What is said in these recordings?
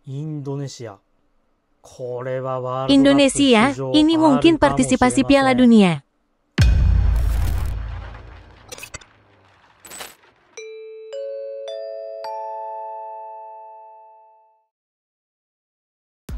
Indonesia, ini mungkin partisipasi Piala Dunia.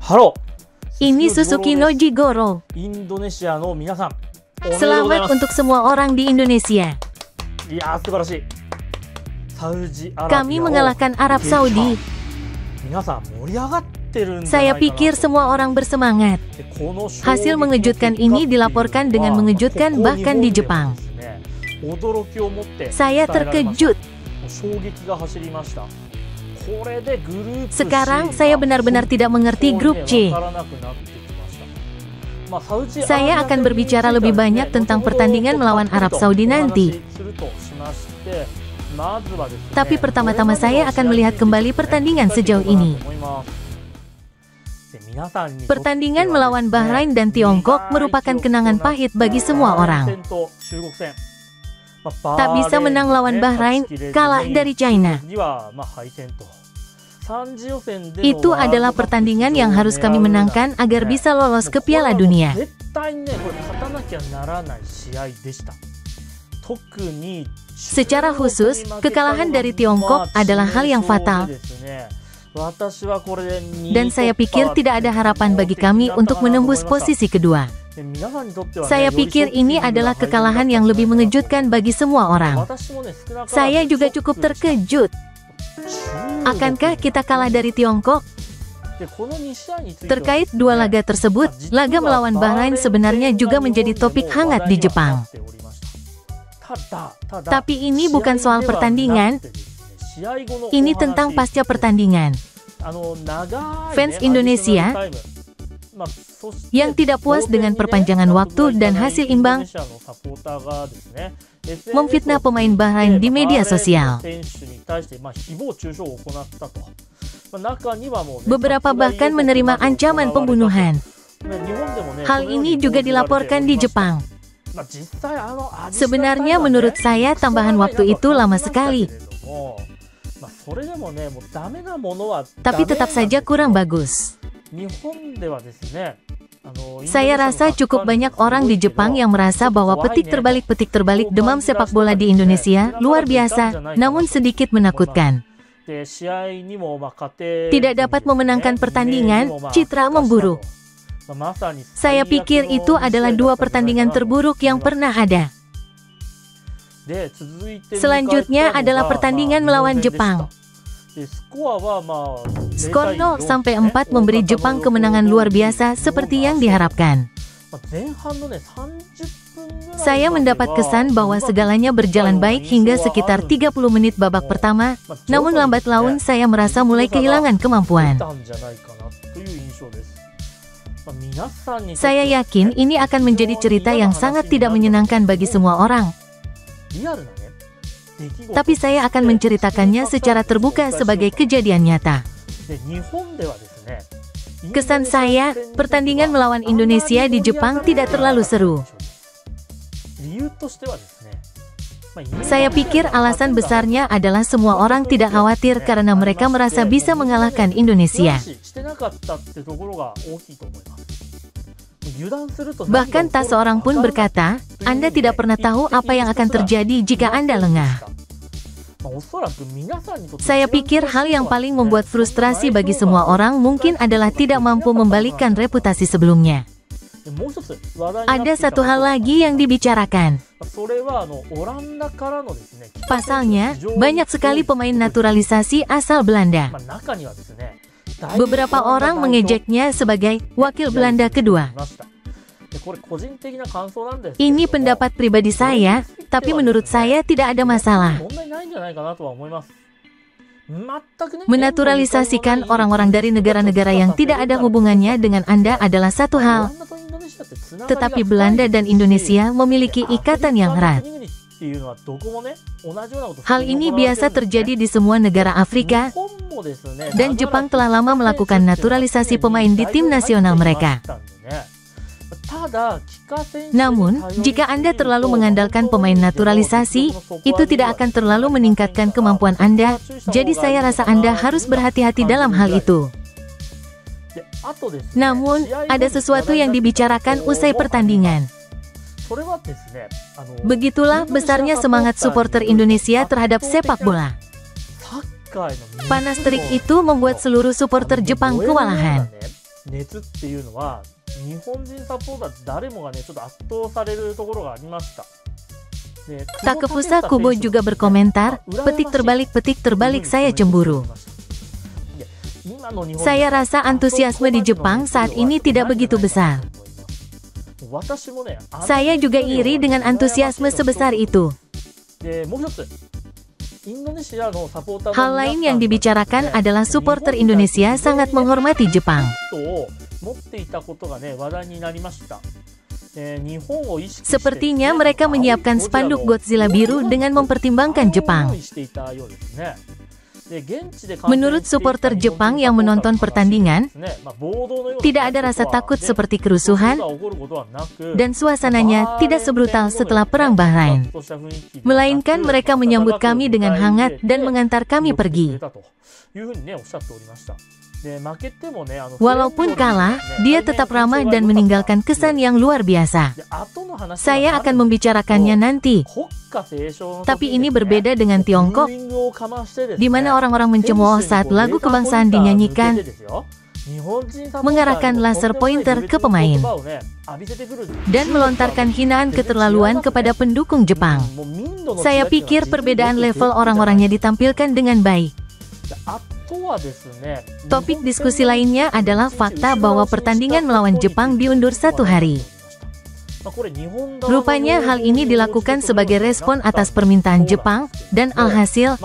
Halo, Ini Suzuki no Jigoro. Indonesia no minasan. Selamat untuk semua orang di Indonesia. Ya, subarashi. Kami mengalahkan Arab Saudi. Saya pikir semua orang bersemangat. Hasil mengejutkan ini dilaporkan dengan mengejutkan bahkan di Jepang. Saya terkejut. Sekarang saya benar-benar tidak mengerti grup C. Saya akan berbicara lebih banyak tentang pertandingan melawan Arab Saudi nanti. Tapi pertama-tama saya akan melihat kembali pertandingan sejauh ini. Pertandingan melawan Bahrain dan Tiongkok merupakan kenangan pahit bagi semua orang. Tak bisa menang lawan Bahrain, kalah dari China. Itu adalah pertandingan yang harus kami menangkan agar bisa lolos ke Piala Dunia. Secara khusus, kekalahan dari Tiongkok adalah hal yang fatal. Dan saya pikir tidak ada harapan bagi kami untuk menembus posisi kedua. Saya pikir ini adalah kekalahan yang lebih mengejutkan bagi semua orang. Saya juga cukup terkejut. Akankah kita kalah dari Tiongkok? Terkait dua laga tersebut, laga melawan Bahrain sebenarnya juga menjadi topik hangat di Jepang. Tapi ini bukan soal pertandingan, ini tentang pasca pertandingan. Fans Indonesia yang tidak puas dengan perpanjangan waktu dan hasil imbang memfitnah pemain Bahrain di media sosial. Beberapa bahkan menerima ancaman pembunuhan. Hal ini juga dilaporkan di Jepang. Sebenarnya menurut saya tambahan waktu itu lama sekali. Tapi tetap saja kurang bagus. Saya rasa cukup banyak orang di Jepang yang merasa bahwa petik terbalik demam sepak bola di Indonesia luar biasa, namun sedikit menakutkan. Tidak dapat memenangkan pertandingan, citra memburuk. Saya pikir itu adalah dua pertandingan terburuk yang pernah ada. Selanjutnya adalah pertandingan melawan Jepang. Skor 0-4 memberi Jepang kemenangan luar biasa seperti yang diharapkan. Saya mendapat kesan bahwa segalanya berjalan baik hingga sekitar 30 menit babak pertama, namun lambat laun saya merasa mulai kehilangan kemampuan. Saya yakin ini akan menjadi cerita yang sangat tidak menyenangkan bagi semua orang. Tapi saya akan menceritakannya secara terbuka sebagai kejadian nyata. Kesan saya, pertandingan melawan Indonesia di Jepang tidak terlalu seru. Saya pikir alasan besarnya adalah semua orang tidak khawatir karena mereka merasa bisa mengalahkan Indonesia. Bahkan tak seorang pun berkata, Anda tidak pernah tahu apa yang akan terjadi jika Anda lengah. Saya pikir hal yang paling membuat frustrasi bagi semua orang mungkin adalah tidak mampu membalikkan reputasi sebelumnya. Ada satu hal lagi yang dibicarakan. Pasalnya, banyak sekali pemain naturalisasi asal Belanda. Beberapa orang mengejeknya sebagai wakil Belanda kedua. Ini pendapat pribadi saya, tapi menurut saya tidak ada masalah. Menaturalisasikan orang-orang dari negara-negara yang tidak ada hubungannya dengan Anda adalah satu hal. Tetapi Belanda dan Indonesia memiliki ikatan yang erat. Hal ini biasa terjadi di semua negara Afrika, dan Jepang telah lama melakukan naturalisasi pemain di tim nasional mereka. Namun, jika Anda terlalu mengandalkan pemain naturalisasi, itu tidak akan terlalu meningkatkan kemampuan Anda, jadi saya rasa Anda harus berhati-hati dalam hal itu. Namun, ada sesuatu yang dibicarakan usai pertandingan. Begitulah besarnya semangat supporter Indonesia terhadap sepak bola. Panas terik itu membuat seluruh supporter Jepang kewalahan. Takefusa Kubo juga berkomentar, petik terbalik saya cemburu. Saya rasa antusiasme di Jepang saat ini tidak begitu besar. Saya juga iri dengan antusiasme sebesar itu. Hal lain yang dibicarakan adalah supporter Indonesia sangat menghormati Jepang. Sepertinya mereka menyiapkan spanduk Godzilla biru dengan mempertimbangkan Jepang. Menurut supporter Jepang yang menonton pertandingan, tidak ada rasa takut seperti kerusuhan, dan suasananya tidak sebrutal setelah Perang Bahrain. Melainkan mereka menyambut kami dengan hangat dan mengantar kami pergi. Walaupun kalah, dia tetap ramah dan meninggalkan kesan yang luar biasa. Saya akan membicarakannya nanti. Tapi ini berbeda dengan Tiongkok, di mana orang-orang mencemooh saat lagu kebangsaan dinyanyikan, mengarahkan laser pointer ke pemain, dan melontarkan hinaan keterlaluan kepada pendukung Jepang. Saya pikir perbedaan level orang-orangnya ditampilkan dengan baik. Topik diskusi lainnya adalah fakta bahwa pertandingan melawan Jepang diundur 1 hari. Rupanya hal ini dilakukan sebagai respon atas permintaan Jepang, dan alhasil,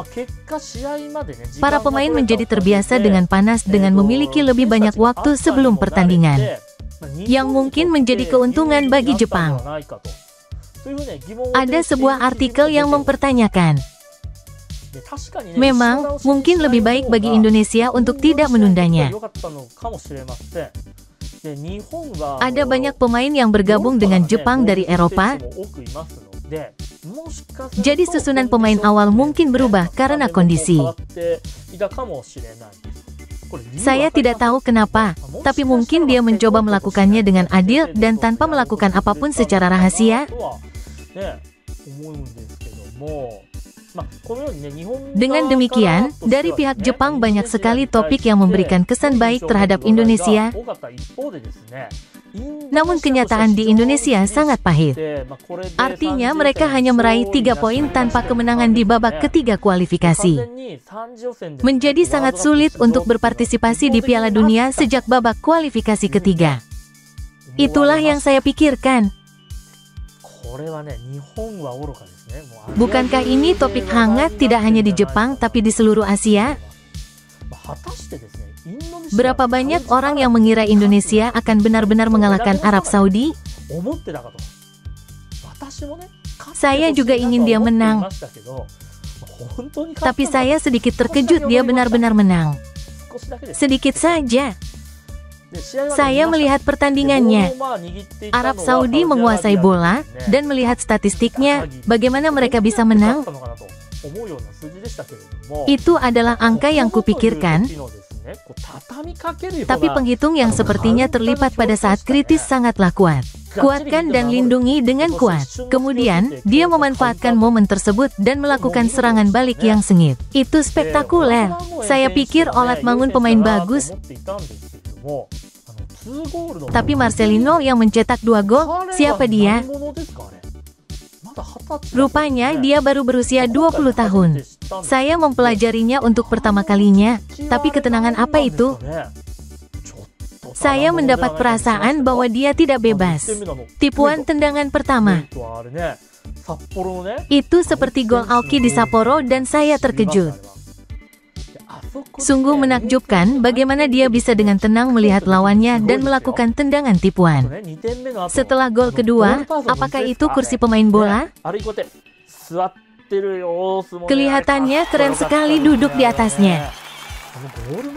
para pemain menjadi terbiasa dengan panas dengan memiliki lebih banyak waktu sebelum pertandingan, yang mungkin menjadi keuntungan bagi Jepang. Ada sebuah artikel yang mempertanyakan, memang, mungkin lebih baik bagi Indonesia untuk tidak menundanya. Ada banyak pemain yang bergabung dengan Jepang dari Eropa, jadi susunan pemain awal mungkin berubah karena kondisi. Saya tidak tahu kenapa, tapi mungkin dia mencoba melakukannya dengan adil dan tanpa melakukan apapun secara rahasia. Dengan demikian, dari pihak Jepang banyak sekali topik yang memberikan kesan baik terhadap Indonesia. Namun kenyataan di Indonesia sangat pahit. Artinya mereka hanya meraih 3 poin tanpa kemenangan di babak ketiga kualifikasi. Menjadi sangat sulit untuk berpartisipasi di Piala Dunia sejak babak kualifikasi ketiga. Itulah yang saya pikirkan. Bukankah ini topik hangat tidak hanya di Jepang tapi di seluruh Asia? Berapa banyak orang yang mengira Indonesia akan benar-benar mengalahkan Arab Saudi? Saya juga ingin dia menang. Tapi saya sedikit terkejut dia benar-benar menang. Sedikit saja. Saya melihat pertandingannya. Arab Saudi menguasai bola, dan melihat statistiknya, bagaimana mereka bisa menang? Itu adalah angka yang kupikirkan. Tapi penghitung yang sepertinya terlibat pada saat kritis sangatlah kuat. Kuatkan dan lindungi dengan kuat. Kemudian, dia memanfaatkan momen tersebut dan melakukan serangan balik yang sengit. Itu spektakuler. Saya pikir Olat Mangun pemain bagus. Tapi Marcelino yang mencetak 2 gol, siapa dia? Rupanya dia baru berusia 20 tahun. Saya mempelajarinya untuk pertama kalinya, tapi ketenangan apa itu? Saya mendapat perasaan bahwa dia tidak bebas. Tipuan tendangan pertama. Itu seperti gol Aoki di Sapporo dan saya terkejut. Sungguh menakjubkan bagaimana dia bisa dengan tenang melihat lawannya dan melakukan tendangan tipuan. Setelah gol kedua, apakah itu kursi pemain bola? Kelihatannya keren sekali duduk di atasnya.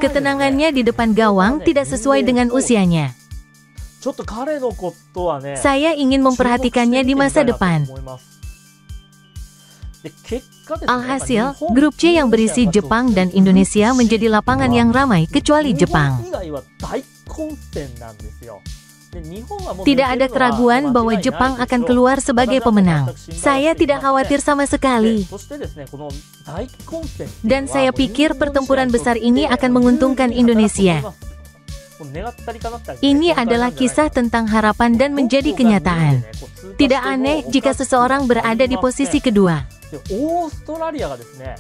Ketenangannya di depan gawang tidak sesuai dengan usianya. Saya ingin memperhatikannya di masa depan. Alhasil, grup C yang berisi Jepang dan Indonesia menjadi lapangan yang ramai kecuali Jepang. Tidak ada keraguan bahwa Jepang akan keluar sebagai pemenang. Saya tidak khawatir sama sekali. Dan saya pikir pertempuran besar ini akan menguntungkan Indonesia. Ini adalah kisah tentang harapan dan menjadi kenyataan. Tidak aneh jika seseorang berada di posisi kedua.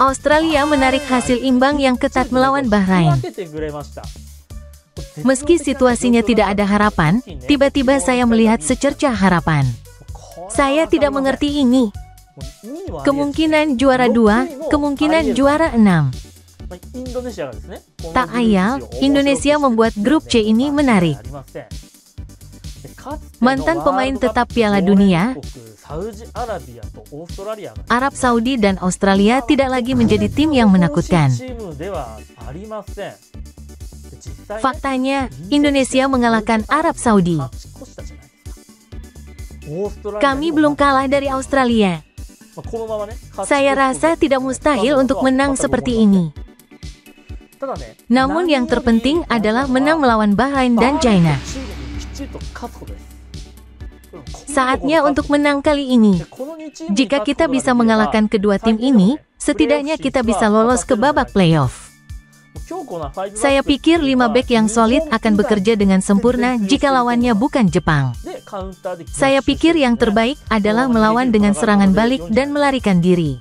Australia menarik hasil imbang yang ketat melawan Bahrain. Meski situasinya tidak ada harapan, tiba-tiba saya melihat secercah harapan. Saya tidak mengerti ini. Kemungkinan juara 2, kemungkinan juara 6. Tak ayal, Indonesia membuat grup C ini menarik. Mantan pemain tetap Piala Dunia, Arab Saudi dan Australia tidak lagi menjadi tim yang menakutkan. Faktanya, Indonesia mengalahkan Arab Saudi. Kami belum kalah dari Australia. Saya rasa tidak mustahil untuk menang seperti ini. Namun yang terpenting adalah menang melawan Bahrain dan China. Saatnya untuk menang kali ini. Jika kita bisa mengalahkan kedua tim ini, setidaknya kita bisa lolos ke babak playoff. Saya pikir 5 bek yang solid akan bekerja dengan sempurna jika lawannya bukan Jepang. Saya pikir yang terbaik adalah melawan dengan serangan balik dan melarikan diri.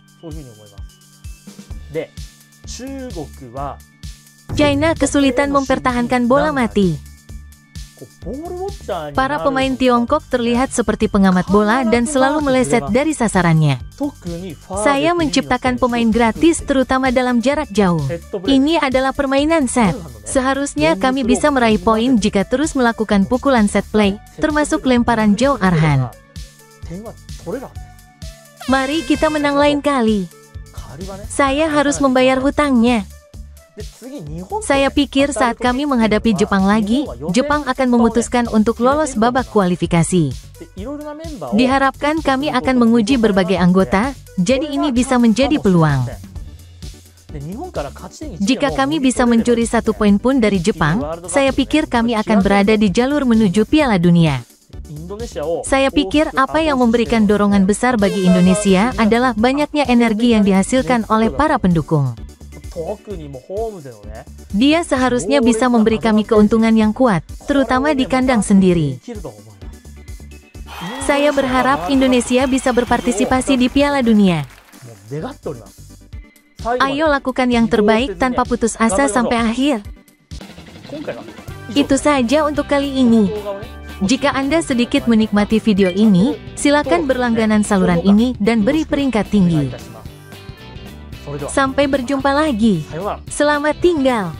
China kesulitan mempertahankan bola mati. Para pemain Tiongkok terlihat seperti pengamat bola dan selalu meleset dari sasarannya. Saya menciptakan pemain gratis terutama dalam jarak jauh. Ini adalah permainan set. Seharusnya kami bisa meraih poin jika terus melakukan pukulan set play, termasuk lemparan jauh Arhan. Mari kita menang lain kali. Saya harus membayar hutangnya. Saya pikir saat kami menghadapi Jepang lagi, Jepang akan memutuskan untuk lolos babak kualifikasi. Diharapkan kami akan menguji berbagai anggota, jadi ini bisa menjadi peluang. Jika kami bisa mencuri 1 poin pun dari Jepang, saya pikir kami akan berada di jalur menuju Piala Dunia. Saya pikir apa yang memberikan dorongan besar bagi Indonesia adalah banyaknya energi yang dihasilkan oleh para pendukung. Dia seharusnya bisa memberi kami keuntungan yang kuat, terutama di kandang sendiri. Saya berharap Indonesia bisa berpartisipasi di Piala Dunia. Ayo lakukan yang terbaik tanpa putus asa sampai akhir. Itu saja untuk kali ini. Jika Anda sedikit menikmati video ini, silakan berlangganan saluran ini dan beri peringkat tinggi. Sampai berjumpa lagi. Selamat tinggal.